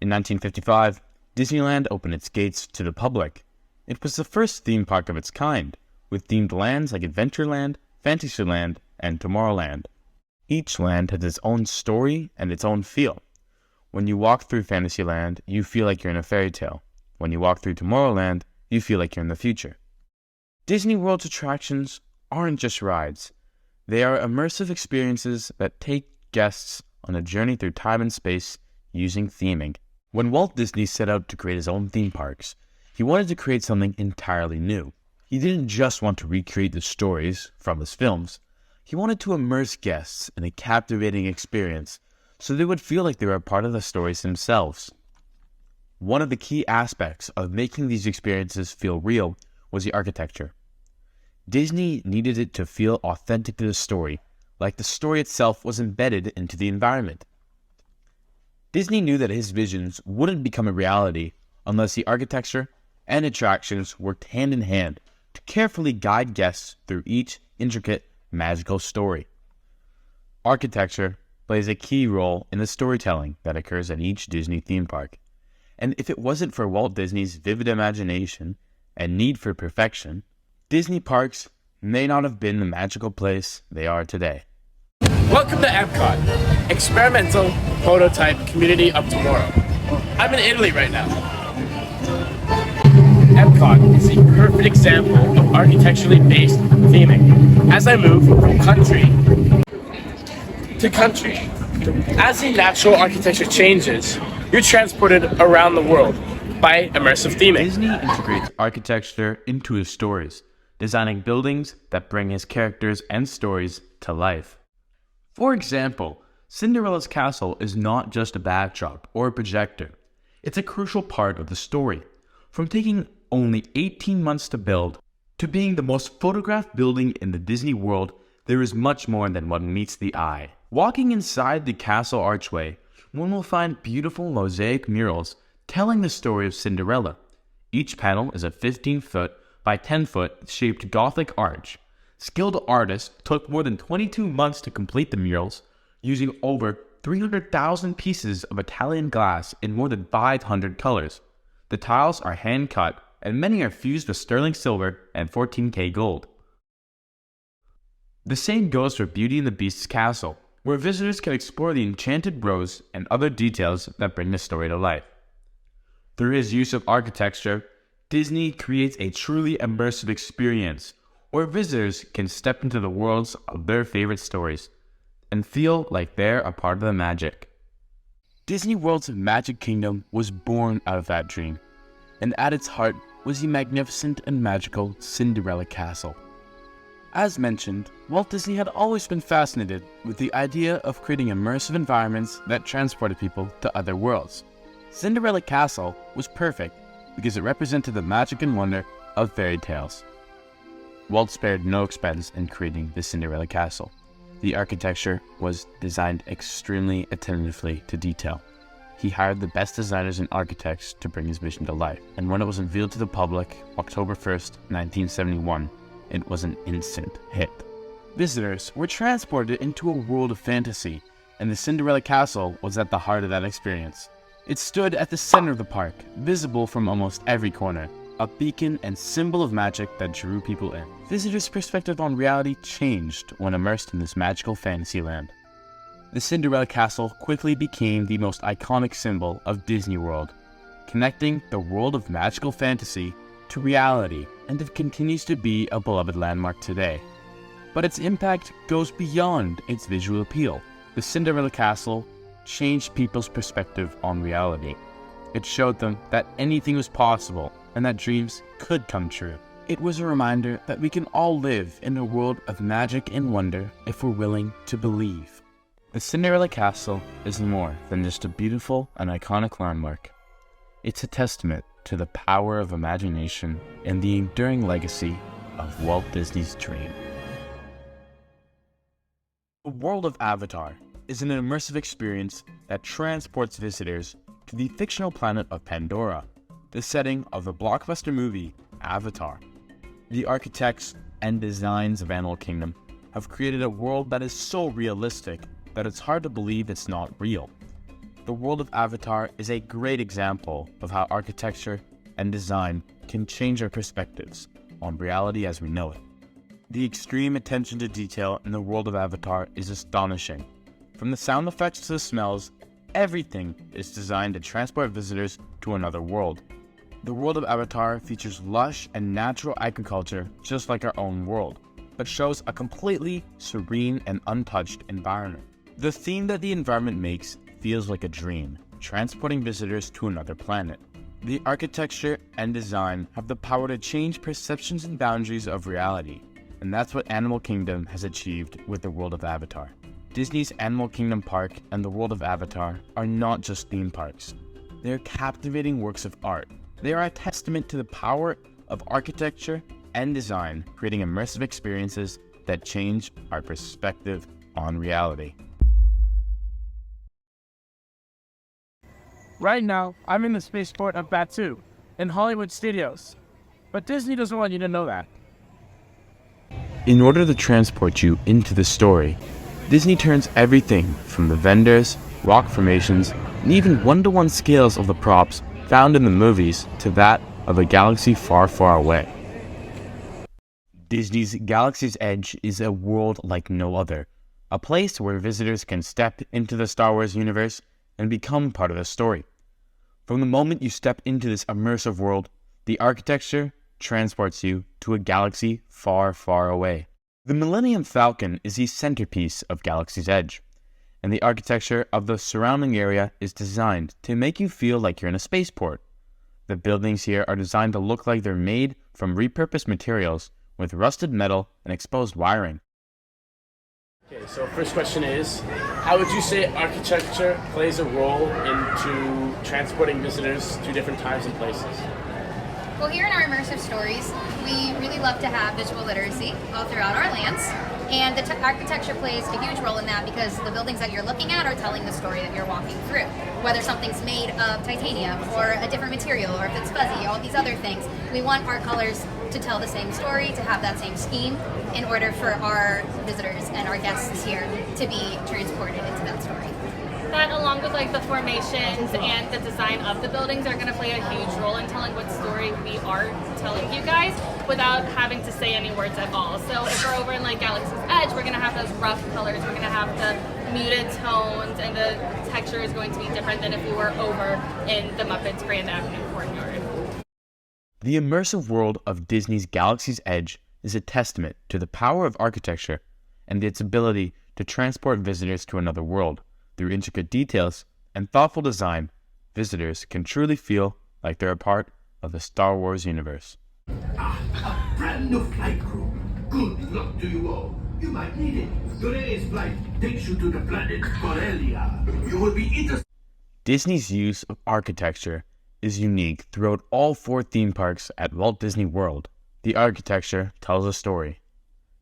In 1955, Disneyland opened its gates to the public. It was the first theme park of its kind, with themed lands like Adventureland, Fantasyland, and Tomorrowland. Each land has its own story and its own feel. When you walk through Fantasyland, you feel like you're in a fairy tale. When you walk through Tomorrowland, you feel like you're in the future. Disney World's attractions aren't just rides. They are immersive experiences that take guests on a journey through time and space using theming. When Walt Disney set out to create his own theme parks, he wanted to create something entirely new. He didn't just want to recreate the stories from his films. He wanted to immerse guests in a captivating experience so they would feel like they were a part of the stories themselves. One of the key aspects of making these experiences feel real was the architecture. Disney needed it to feel authentic to the story, like the story itself was embedded into the environment. Disney knew that his visions wouldn't become a reality unless the architecture and attractions worked hand in hand to carefully guide guests through each intricate, magical story. Architecture plays a key role in the storytelling that occurs at each Disney theme park. And if it wasn't for Walt Disney's vivid imagination and need for perfection, Disney parks may not have been the magical place they are today. Welcome to Epcot, experimental prototype community of tomorrow. I'm in Italy right now. Epcot is a perfect example of architecturally based theming. As I move from country to country, as the natural architecture changes, you're transported around the world by immersive theming. Disney integrates architecture into his stories, designing buildings that bring his characters and stories to life. For example, Cinderella's castle is not just a backdrop or a projector. It's a crucial part of the story. From taking only 18 months to build to being the most photographed building in the Disney world, there is much more than what meets the eye. Walking inside the castle archway, one will find beautiful mosaic murals telling the story of Cinderella. Each panel is a 15-foot by 10-foot shaped Gothic arch. Skilled artists took more than 22 months to complete the murals, using over 300,000 pieces of Italian glass in more than 500 colors. The tiles are hand-cut, and many are fused with sterling silver and 14K gold. The same goes for Beauty and the Beast's castle, where visitors can explore the enchanted rose and other details that bring the story to life. Through his use of architecture, Disney creates a truly immersive experience where visitors can step into the worlds of their favorite stories and feel like they're a part of the magic. Disney World's Magic Kingdom was born out of that dream, and at its heart was the magnificent and magical Cinderella Castle. As mentioned, Walt Disney had always been fascinated with the idea of creating immersive environments that transported people to other worlds. Cinderella Castle was perfect because it represented the magic and wonder of fairy tales. Walt spared no expense in creating the Cinderella Castle. The architecture was designed extremely attentively to detail. He hired the best designers and architects to bring his vision to life, and when it was unveiled to the public, October 1st, 1971, it was an instant hit. Visitors were transported into a world of fantasy, and the Cinderella Castle was at the heart of that experience. It stood at the center of the park, visible from almost every corner, a beacon and symbol of magic that drew people in. Visitors' perspective on reality changed when immersed in this magical fantasy land. The Cinderella Castle quickly became the most iconic symbol of Disney World, connecting the world of magical fantasy to reality, and it continues to be a beloved landmark today. But its impact goes beyond its visual appeal. The Cinderella Castle changed people's perspective on reality. It showed them that anything was possible and that dreams could come true. It was a reminder that we can all live in a world of magic and wonder if we're willing to believe. The Cinderella Castle is more than just a beautiful and iconic landmark. It's a testament to the power of imagination and the enduring legacy of Walt Disney's dream. The World of Avatar is an immersive experience that transports visitors to the fictional planet of Pandora, the setting of the blockbuster movie Avatar. The architects and designs of Animal Kingdom have created a world that is so realistic that it's hard to believe it's not real. The world of Avatar is a great example of how architecture and design can change our perspectives on reality as we know it. The extreme attention to detail in the world of Avatar is astonishing. From the sound effects to the smells, everything is designed to transport visitors to another world. The world of Avatar features lush and natural agriculture just like our own world, but shows a completely serene and untouched environment. The theme that the environment makes feels like a dream, transporting visitors to another planet. The architecture and design have the power to change perceptions and boundaries of reality, and that's what Animal Kingdom has achieved with the world of Avatar. Disney's Animal Kingdom Park and the world of Avatar are not just theme parks. They are captivating works of art. They are a testament to the power of architecture and design, creating immersive experiences that change our perspective on reality. Right now, I'm in the spaceport of Batuu, in Hollywood Studios. But Disney doesn't want you to know that. In order to transport you into the story, Disney turns everything from the vendors, rock formations, and even one-to-one scales of the props found in the movies to that of a galaxy far, far away. Disney's Galaxy's Edge is a world like no other, a place where visitors can step into the Star Wars universe and become part of the story. From the moment you step into this immersive world, the architecture transports you to a galaxy far, far away. The Millennium Falcon is the centerpiece of Galaxy's Edge, and the architecture of the surrounding area is designed to make you feel like you're in a spaceport. The buildings here are designed to look like they're made from repurposed materials with rusted metal and exposed wiring. Okay, so first question is, how would you say architecture plays a role into transporting visitors to different times and places? Well, here in our immersive stories, we really love to have visual literacy all throughout our lands, and the architecture plays a huge role in that because the buildings that you're looking at are telling the story that you're walking through. Whether something's made of titanium or a different material, or if it's fuzzy, all these other things, we want our colors to tell the same story, to have that same scheme, in order for our visitors and our guests here to be transported into that story. That, along with like the formations and the design of the buildings, are going to play a huge role in telling what story we are telling you guys without having to say any words at all. So if we're over in like Galaxy's Edge, we're going to have those rough colors, we're going to have the muted tones, and the texture is going to be different than if we were over in the Muppets Grand Avenue courtyard. The immersive world of Disney's Galaxy's Edge is a testament to the power of architecture and its ability to transport visitors to another world. Through intricate details and thoughtful design, visitors can truly feel like they're a part of the Star Wars universe. A brand new flight crew. Good luck to you all. You might need it. Today's flight takes you to the planet Corellia. You will be interested. Disney's use of architecture is unique throughout all 4 theme parks at Walt Disney World. The architecture tells a story,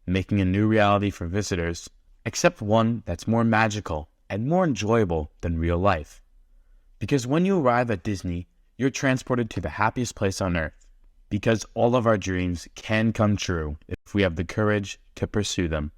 making a new reality for visitors, except one that's more magical and more enjoyable than real life. Because when you arrive at Disney, you're transported to the happiest place on earth. Because all of our dreams can come true if we have the courage to pursue them.